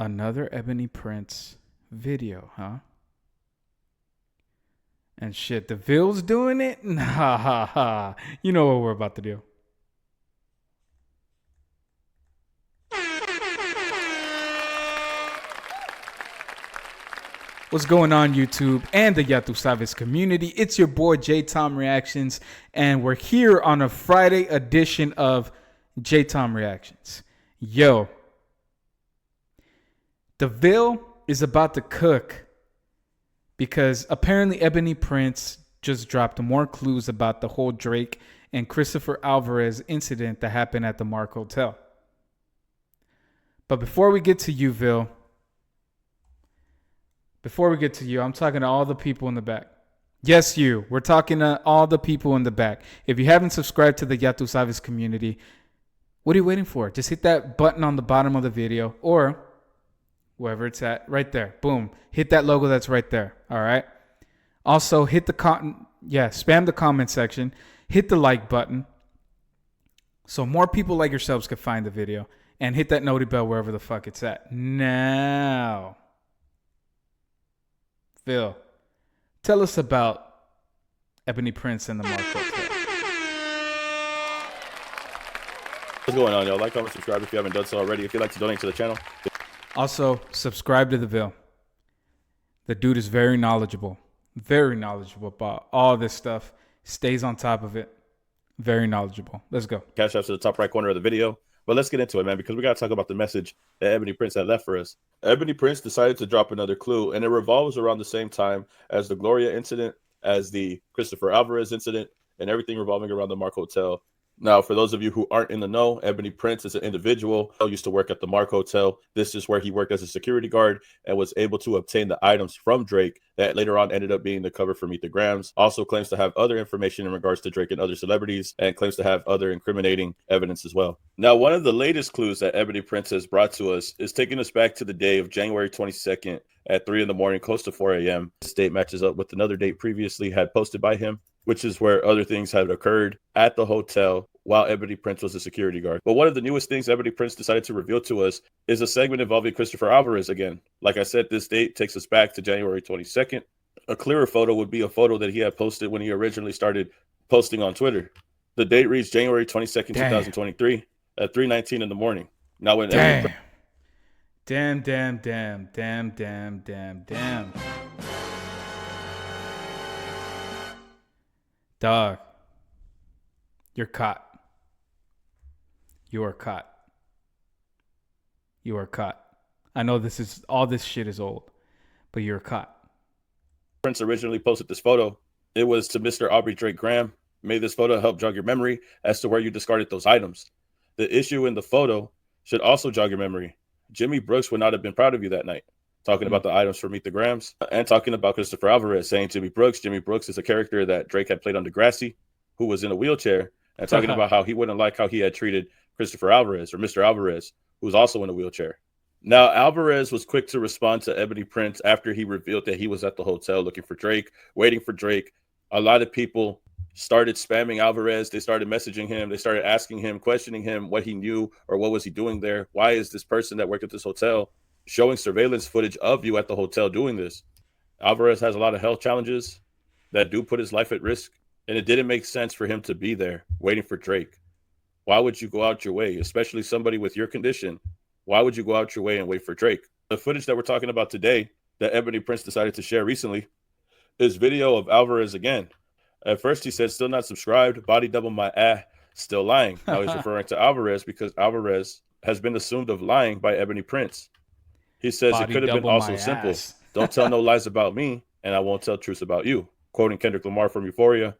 Another Ebony Prince video, huh? And shit, the Ville's doing it? Ha ha ha. You know what we're about to do. What's going on, YouTube and the Ya Tu Sabes community? It's your boy J Tom Reactions, and we're here on a Friday edition of J Tom Reactions. Yo, the Ville is about to cook because apparently Ebony Prince just dropped more clues about the whole Drake and Christopher Alvarez incident that happened at the Mark Hotel. But before we get to you, Ville, I'm talking to all the people in the back. Yes, you. We're talking to all the people in the back. If you haven't subscribed to the Ya Tu Sabes community, what are you waiting for? Just hit that button on the bottom of the video or wherever it's at, right there. Boom. Hit that logo that's right there. All right. Also, hit the spam the comment section. Hit the like button so more people like yourselves can find the video, and hit that noti bell wherever the fuck it's at. Now, Phil, tell us about Ebony Prince and the Mark Hotel. What's going on, y'all? Like, comment, subscribe if you haven't done so already. If you'd like to donate to the channel. Also, subscribe to the Ville. The dude is very knowledgeable about all this stuff. Stays on top of it. Very knowledgeable. Let's go. Cash apps to the top right corner of the video. But let's get into it, man, because we got to talk about the message that Ebony Prince had left for us. Ebony Prince decided to drop another clue, and it revolves around the same time as the Gloria incident, as the Christopher Alvarez incident, and everything revolving around the Mark Hotel. Now, for those of you who aren't in the know, Ebony Prince is an individual who used to work at the Mark Hotel. This is where he worked as a security guard and was able to obtain the items from Drake that later on ended up being the cover for Meet the Grams. Also claims to have other information in regards to Drake and other celebrities, and claims to have other incriminating evidence as well. Now, one of the latest clues that Ebony Prince has brought to us is taking us back to the day of January 22nd at 3 in the morning, close to 4 a.m. This date matches up with another date previously had posted by him, which is where other things had occurred at the hotel while Ebony Prince was a security guard. But one of the newest things Ebony Prince decided to reveal to us is a segment involving Christopher Alvarez again. Like I said, this date takes us back to January 22nd. A clearer photo would be a photo that he had posted when he originally started posting on Twitter. The date reads January 22nd, 2023 at 3:19 in the morning. Now when Damn. Dog, you're caught. You are caught. You are caught. I know all this shit is old, but you're caught. Prince originally posted this photo. It was to Mr. Aubrey Drake Graham. May this photo help jog your memory as to where you discarded those items. The issue in the photo should also jog your memory. Jimmy Brooks would not have been proud of you that night. Talking about the items for Meet the Grams, and talking about Christopher Alvarez, saying Jimmy Brooks is a character that Drake had played on Degrassi, who was in a wheelchair, and talking about how he wouldn't like how he had treated Christopher Alvarez, or Mr. Alvarez, who was also in a wheelchair. Now, Alvarez was quick to respond to Ebony Prince after he revealed that he was at the hotel looking for Drake, waiting for Drake. A lot of people started spamming Alvarez. They started messaging him. They started asking him, questioning him, what he knew or what was he doing there. Why is this person that worked at this hotel showing surveillance footage of you at the hotel doing this? Alvarez has a lot of health challenges that do put his life at risk, and it didn't make sense for him to be there waiting for Drake. Why would you go out your way, especially somebody with your condition? Why would you go out your way and wait for Drake? The footage that we're talking about today that Ebony Prince decided to share recently is video of Alvarez again. At first he said, still not subscribed, body double my still lying. Now he's referring to Alvarez because Alvarez has been assumed of lying by Ebony Prince. He says it could have been also simple. Don't tell no lies about me, and I won't tell truths about you. Quoting Kendrick Lamar from Euphoria,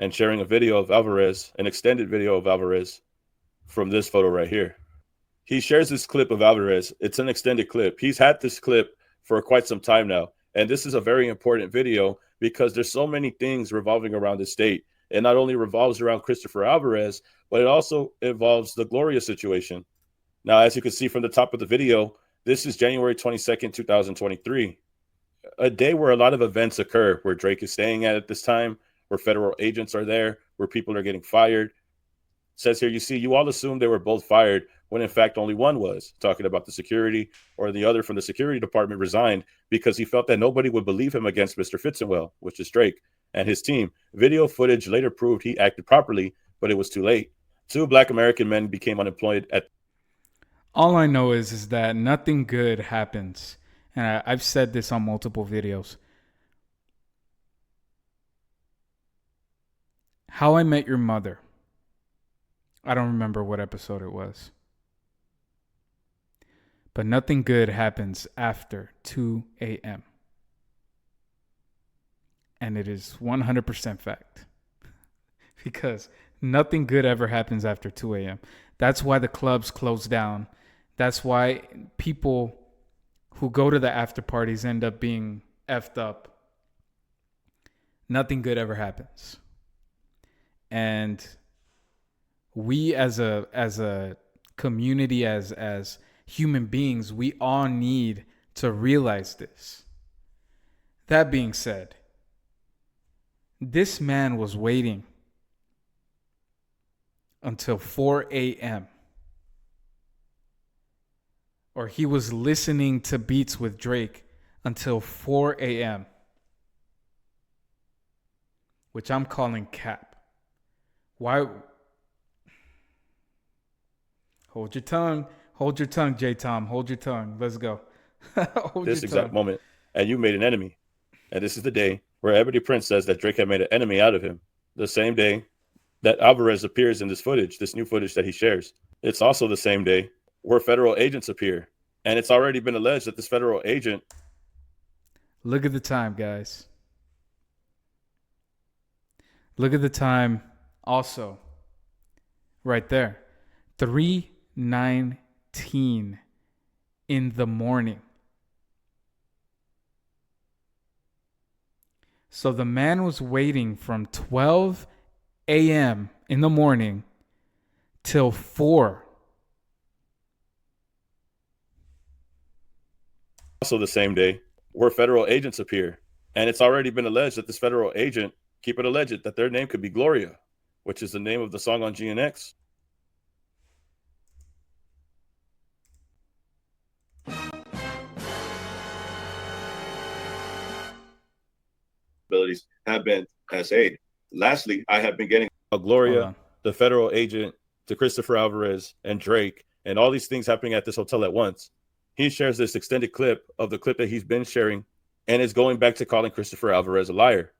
and sharing a video of Alvarez, an extended video of Alvarez from this photo right here. He shares this clip of Alvarez. It's an extended clip. He's had this clip for quite some time now. And this is a very important video because there's so many things revolving around this date. It not only revolves around Christopher Alvarez, but it also involves the Gloria situation. Now, as you can see from the top of the video, this is January 22nd, 2023. A day where a lot of events occur, where Drake is staying at this time, where federal agents are there, where people are getting fired. It says here, you see, you all assume they were both fired, when in fact only one was, talking about the security, or the other from the security department resigned because he felt that nobody would believe him against Mr. Fitzenwell, which is Drake, and his team. Video footage later proved he acted properly, but it was too late. Two Black American men became unemployed at. All I know is that nothing good happens. And I've said this on multiple videos. How I Met Your Mother. I don't remember what episode it was. But nothing good happens after 2 a.m. And it is 100% fact. Because nothing good ever happens after 2 a.m. That's why the clubs close down. That's why people who go to the after parties end up being effed up. Nothing good ever happens. And we as a community, as human beings, we all need to realize this. That being said, this man was waiting until 4 a.m. or he was listening to beats with Drake until 4 a.m., which I'm calling cap. Why? Hold your tongue, J. Tom. Hold your tongue. Let's go. Hold this exact moment, and you made an enemy. And this is the day where Ebony Prince says that Drake had made an enemy out of him. The same day that Alvarez appears in this footage, this new footage that he shares. It's also the same day where federal agents appear. And it's already been alleged that this federal agent. Look at the time, guys. Look at the time also. Right there. 3:19 in the morning. So the man was waiting from 12 a.m. in the morning till 4. Also the same day where federal agents appear. And it's already been alleged that this federal agent, keep it alleged, that their name could be Gloria, which is the name of the song on GNX. Abilities have been SA'd. Lastly, I have been getting Gloria, the federal agent, to Christopher Alvarez and Drake, and all these things happening at this hotel at once. He shares this extended clip of the clip that he's been sharing, and is going back to calling Christopher Alvarez a liar.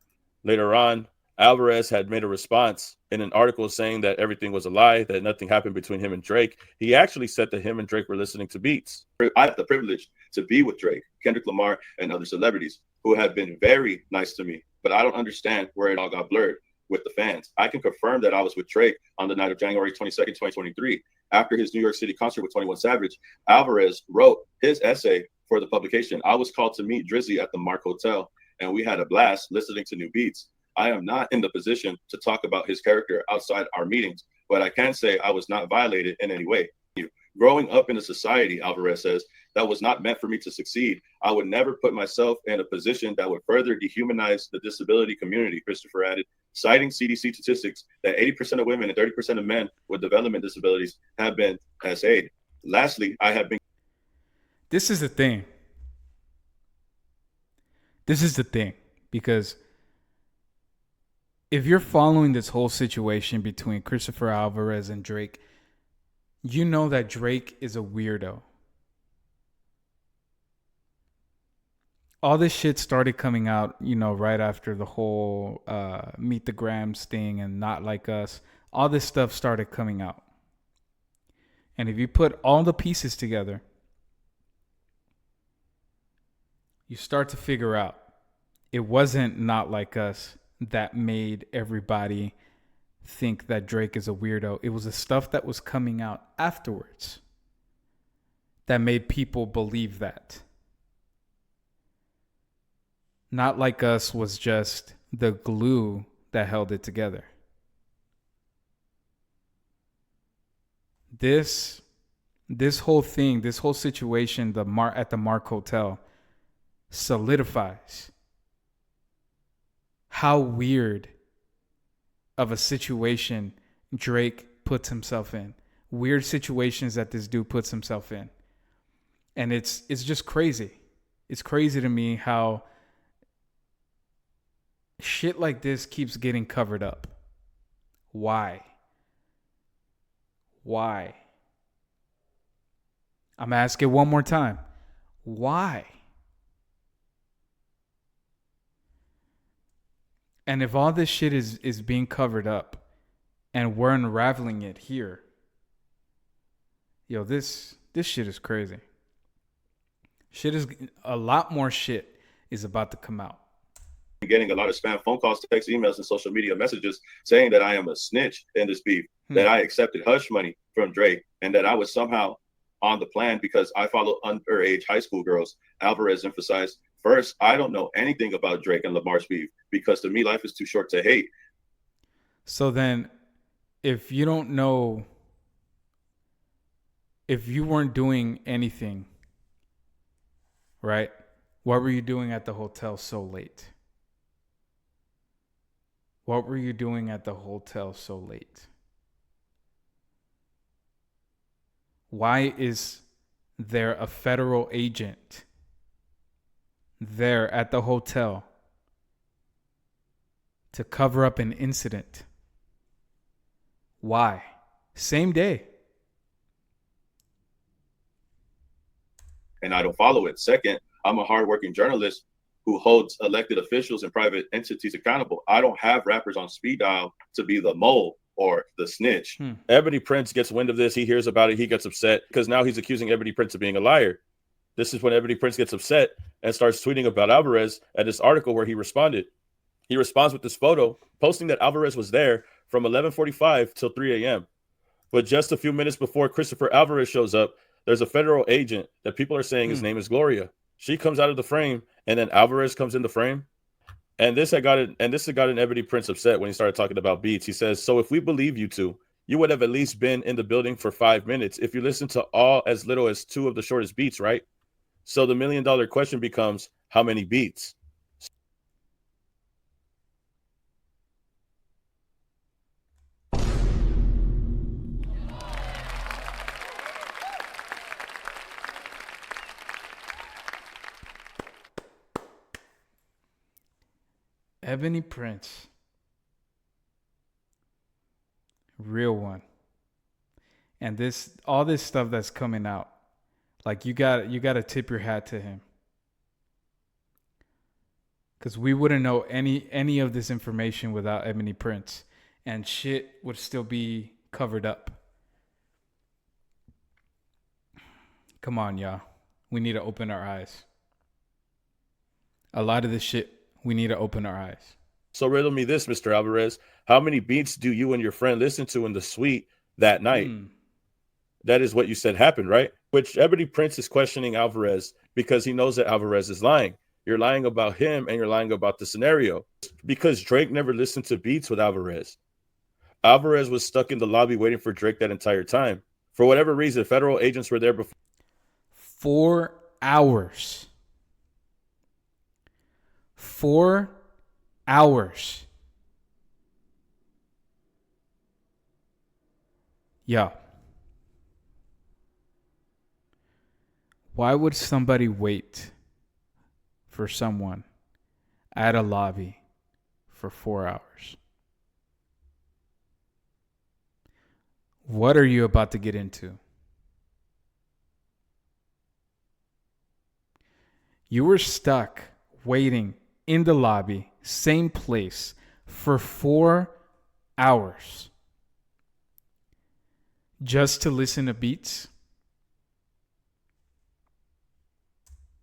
Later on, Alvarez had made a response in an article saying that everything was a lie, that nothing happened between him and Drake. He actually said that him and Drake were listening to beats. I have the privilege to be with Drake, Kendrick Lamar, and other celebrities who have been very nice to me, but I don't understand where it all got blurred with the fans. I can confirm that I was with Drake on the night of January 22nd, 2023. After his New York City concert with 21 Savage, Alvarez wrote his essay for the publication. I was called to meet Drizzy at the Mark Hotel, and we had a blast listening to new beats. I am not in the position to talk about his character outside our meetings, but I can say I was not violated in any way. Growing up in a society, Alvarez says, that was not meant for me to succeed, I would never put myself in a position that would further dehumanize the disability community, Christopher added, citing CDC statistics that 80% of women and 30% of men with development disabilities have been SA'd. Lastly, I have been. This is the thing. Because if you're following this whole situation between Christopher Alvarez and Drake, you know that Drake is a weirdo. All this shit started coming out, right after the whole Meet the Grams thing and Not Like Us. All this stuff started coming out. And if you put all the pieces together, you start to figure out it wasn't Not Like Us that made everybody think that Drake is a weirdo. It was the stuff that was coming out afterwards that made people believe that. Not Like Us was just the glue that held it together. This whole thing, this whole situation, at the Mark Hotel solidifies how weird of a situation Drake puts himself in weird situations that this dude puts himself in. And it's just crazy. It's crazy to me how shit like this keeps getting covered up. Why? Why? I'm asking one more time. Why? And if all this shit is being covered up and we're unraveling it here, yo, this shit is crazy. A lot more shit is about to come out. Getting a lot of spam phone calls, text, emails, and social media messages saying that I am a snitch in this beef, that I accepted hush money from Drake, and that I was somehow on the plan because I follow underage high school girls. Alvarez emphasized, first, I don't know anything about Drake and Lamar's beef because to me, life is too short to hate. So then, if you don't know, if you weren't doing anything, right? What were you doing at the hotel so late? What were you doing at the hotel so late? Why is there a federal agent there at the hotel to cover up an incident? Why? Same day. And I don't follow it. Second, I'm a hardworking journalist who holds elected officials and private entities accountable. I don't have rappers on speed dial to be the mole or the snitch. Ebony Prince gets wind of this. He hears about it. He gets upset because now he's accusing Ebony Prince of being a liar. This is when Ebony Prince gets upset and starts tweeting about Alvarez at this article where he responded. He responds with this photo, posting that Alvarez was there from 11:45 till 3 a.m. But just a few minutes before Christopher Alvarez shows up, there's a federal agent that people are saying his name is Gloria. She comes out of the frame, and then Alvarez comes in the frame. And this had gotten Ebony Prince upset when he started talking about beats. He says, so if we believe you two, you would have at least been in the building for 5 minutes if you listen to all as little as 2 of the shortest beats, right? So the $1 million question becomes, how many beats? Ebony Prince. Real one. And all this stuff that's coming out, like you got to tip your hat to him. Cuz we wouldn't know any of this information without Ebony Prince, and shit would still be covered up. Come on, y'all. We need to open our eyes. A lot of this shit, we need to open our eyes. So riddle me this, Mr. Alvarez. How many beats do you and your friend listen to in the suite that night? That is what you said happened, right? Which Ebony Prince is questioning Alvarez because he knows that Alvarez is lying. You're lying about him and you're lying about the scenario. Because Drake never listened to beats with Alvarez. Alvarez was stuck in the lobby waiting for Drake that entire time. For whatever reason, federal agents were there before. 4 hours. 4 hours. Yeah. Why would somebody wait for someone at a lobby for 4 hours? What are you about to get into? You were stuck waiting in the lobby, same place, for 4 hours just to listen to beats?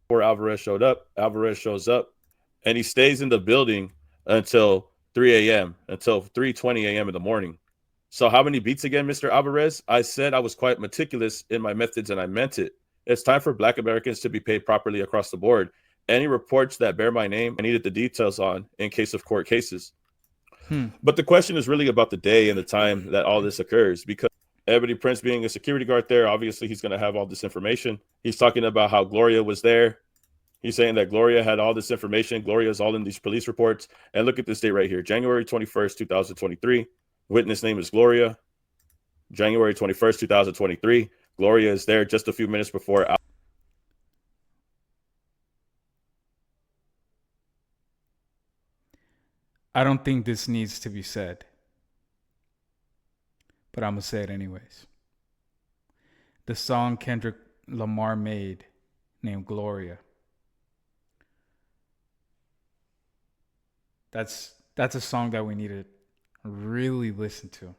Before Alvarez showed up, Alvarez shows up, and he stays in the building until 3 a.m., until 3:20 a.m. in the morning. So how many beats again, Mr. Alvarez? I said I was quite meticulous in my methods, and I meant it. It's time for Black Americans to be paid properly across the board. Any reports that bear my name, I needed the details on in case of court cases. But the question is really about the day and the time that all this occurs, because Ebony Prince being a security guard there, obviously he's going to have all this information. He's talking about how Gloria was there. He's saying that Gloria had all this information. Gloria's all in these police reports. And look at this date right here, January 21st, 2023. Witness name is Gloria. January 21st, 2023. Gloria is there just a few minutes before. I don't think this needs to be said, but I'm going to say it anyways. The song Kendrick Lamar made named Gloria. That's a song that we need to really listen to.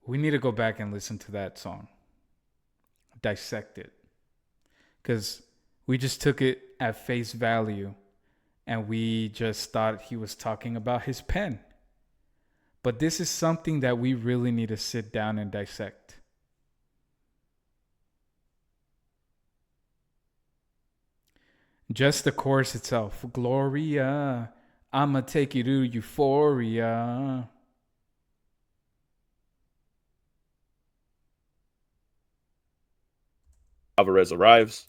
We need to go back and listen to that song. Dissect it. Because we just took it at face value and we just thought he was talking about his pen. But this is something that we really need to sit down and dissect. Just the chorus itself. Gloria, I'ma take you to euphoria. Alvarez arrives.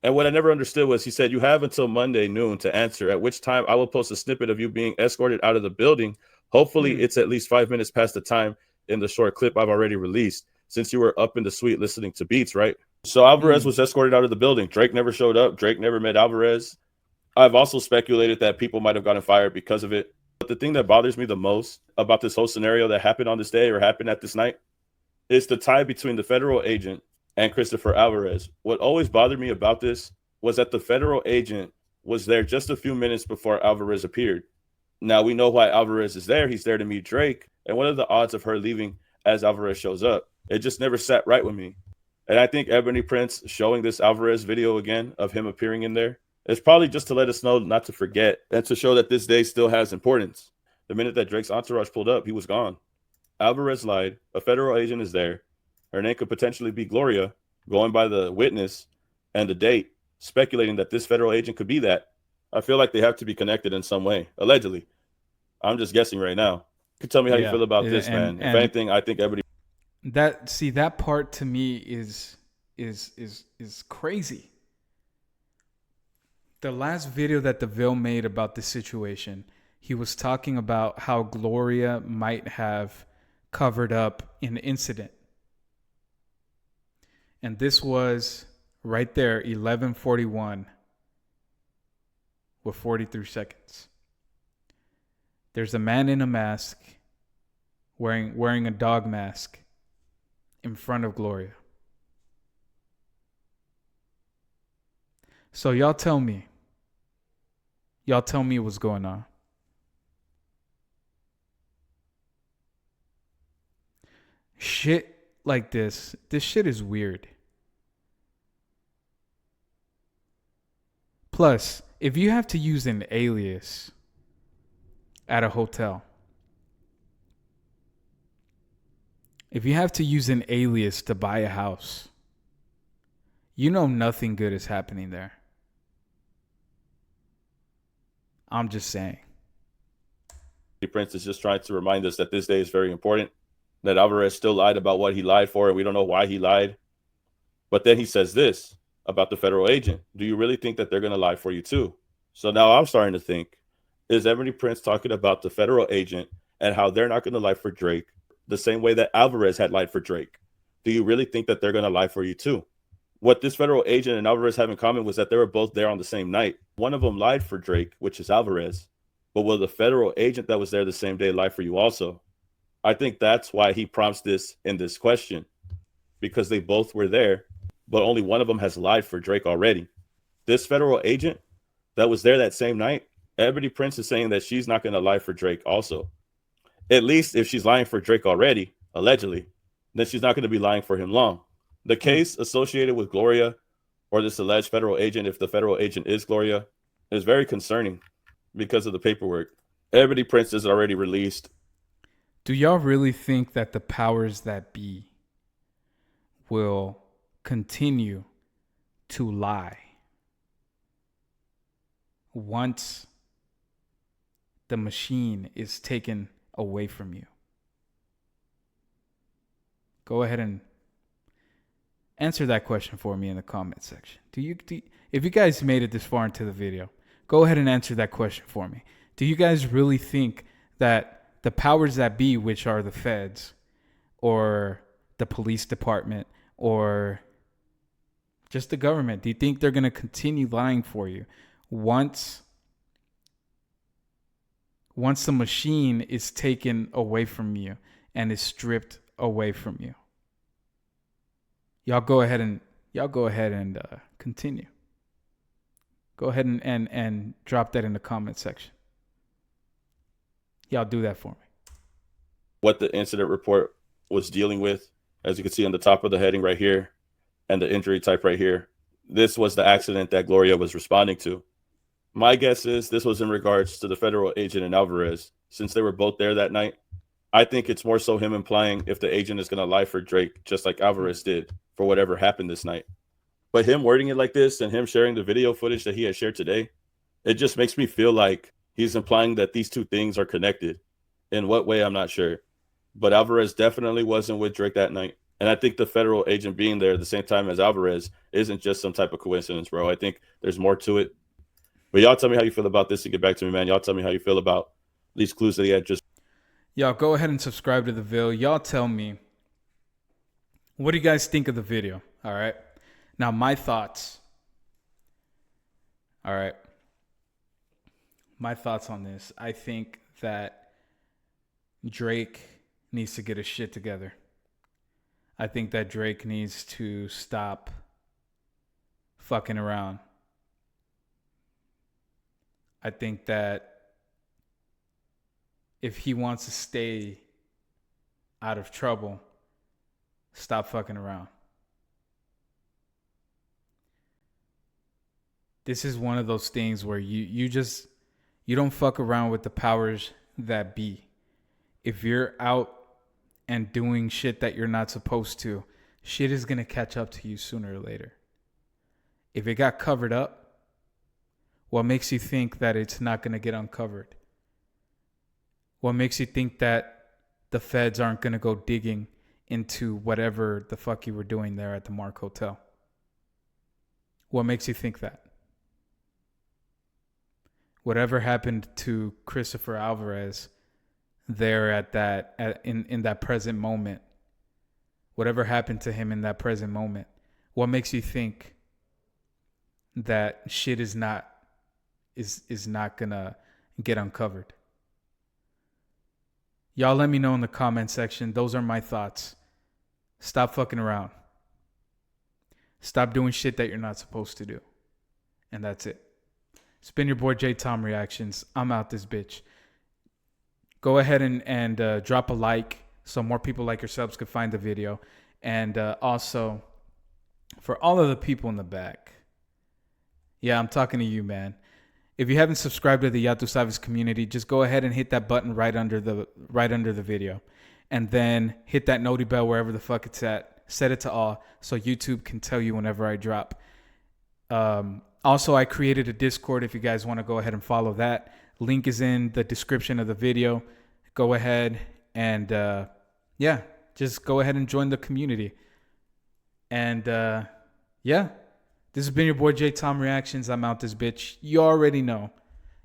And what I never understood was he said, you have until Monday noon to answer, at which time I will post a snippet of you being escorted out of the building. Hopefully it's at least 5 minutes past the time in the short clip I've already released, since you were up in the suite listening to beats, right? So Alvarez was escorted out of the building. Drake never showed up. Drake never met Alvarez. I've also speculated that people might have gotten fired because of it. But the thing that bothers me the most about this whole scenario that happened on this day or happened at this night is the tie between the federal agent and Christopher Alvarez. What always bothered me about this was that the federal agent was there just a few minutes before Alvarez appeared. Now, we know why Alvarez is there. He's there to meet Drake. And what are the odds of her leaving as Alvarez shows up? It just never sat right with me. And I think Ebony Prince showing this Alvarez video again of him appearing in there is probably just to let us know not to forget and to show that this day still has importance. The minute that Drake's entourage pulled up, he was gone. Alvarez lied. A federal agent is there. Her name could potentially be Gloria, going by the witness and the date, speculating that this federal agent could be that. I feel like they have to be connected in some way, allegedly. I'm just guessing right now. You can tell me how you feel about this, man. If anything, I think everybody. That part to me is crazy. The last video that DeVille made about this situation, he was talking about how Gloria might have covered up an incident. And this was right there, 11:41 with 43 seconds. There's a man in a mask wearing a dog mask in front of Gloria. So y'all tell me what's going on. Shit like this shit is weird. Plus, if you have to use an alias at a hotel, if you have to use an alias to buy a house, you know nothing good is happening there. I'm just saying. Prince is just trying to remind us that this day is very important, that Alvarez still lied about what he lied for, and we don't know why he lied. But then he says this about the federal agent. Do you really think that they're going to lie for you too? So now I'm starting to think, is Ebony Prince talking about the federal agent and how they're not going to lie for Drake the same way that Alvarez had lied for Drake? Do you really think that they're going to lie for you too? What this federal agent and Alvarez have in common was that they were both there on the same night. One of them lied for Drake, which is Alvarez. But will the federal agent that was there the same day lie for you also? I think that's why he prompts this in this question, because they both were there, but only one of them has lied for Drake already. This federal agent that was there that same night, Ebony Prince is saying that she's not going to lie for Drake also. At least if she's lying for Drake already, allegedly, then she's not going to be lying for him long. The case associated with Gloria or this alleged federal agent, if the federal agent is Gloria, is very concerning because of the paperwork. Ebony Prince is already released. Do y'all really think that the powers that be will continue to lie once the machine is taken away from you? Go ahead and answer that question for me in the comment section. If you guys made it this far into the video, go ahead and answer that question for me. Do you guys really think that the powers that be, which are the feds, or the police department or just the government? Do you think they're going to continue lying for you once the machine is taken away from you and is stripped away from you? Y'all go ahead and continue. Go ahead and drop that in the comment section. Y'all do that for me. What the incident report was dealing with, as you can see on the top of the heading right here, and the injury type right here, this was the accident that Gloria was responding to. My guess is this was in regards to the federal agent and Alvarez, since they were both there that night. I think it's more so him implying if the agent is going to lie for Drake, just like Alvarez did for whatever happened this night. But him wording it like this and him sharing the video footage that he has shared today, it just makes me feel like he's implying that these two things are connected. In what way, I'm not sure. But Alvarez definitely wasn't with Drake that night. And I think the federal agent being there at the same time as Alvarez isn't just some type of coincidence, bro. I think there's more to it. But y'all tell me how you feel about this and get back to me, man. Y'all tell me how you feel about these clues that he had just. Y'all go ahead and subscribe to the video. Y'all tell me, what do you guys think of the video? All right. Now, my thoughts. All right. My thoughts on this. I think that Drake needs to get his shit together. I think that Drake needs to stop fucking around. I think that if he wants to stay out of trouble, stop fucking around. This is one of those things where you don't fuck around with the powers that be. If you're out and doing shit that you're not supposed to, shit is going to catch up to you sooner or later. If it got covered up, what makes you think that it's not going to get uncovered? What makes you think that the feds aren't going to go digging into whatever the fuck you were doing there at the Mark Hotel? What makes you think that? Whatever happened to Christopher Alvarez there in that present moment, whatever happened to him in that present moment, what makes you think that shit is not gonna get uncovered? Y'all let me know in the comment section. Those are my thoughts. Stop fucking around. Stop doing shit that you're not supposed to do. And that's it. It's been your boy J Tom Reactions. I'm out this bitch. Go ahead and drop a like so more people like yourselves could find the video. And also, for all of the people in the back, yeah, I'm talking to you, man. If you haven't subscribed to the Ya Tu Sabes community, just go ahead and hit that button right under the video. And then hit that noti bell wherever the fuck it's at. Set it to all so YouTube can tell you whenever I drop. Also, I created a Discord if you guys want to go ahead and follow that. Link is in the description of the video. Go ahead and, just go ahead and join the community. And, this has been your boy J Tom Reactions. I'm out this bitch. You already know.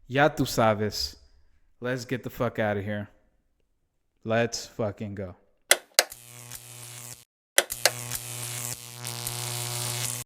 Ya tu sabes. Let's get the fuck out of here. Let's fucking go.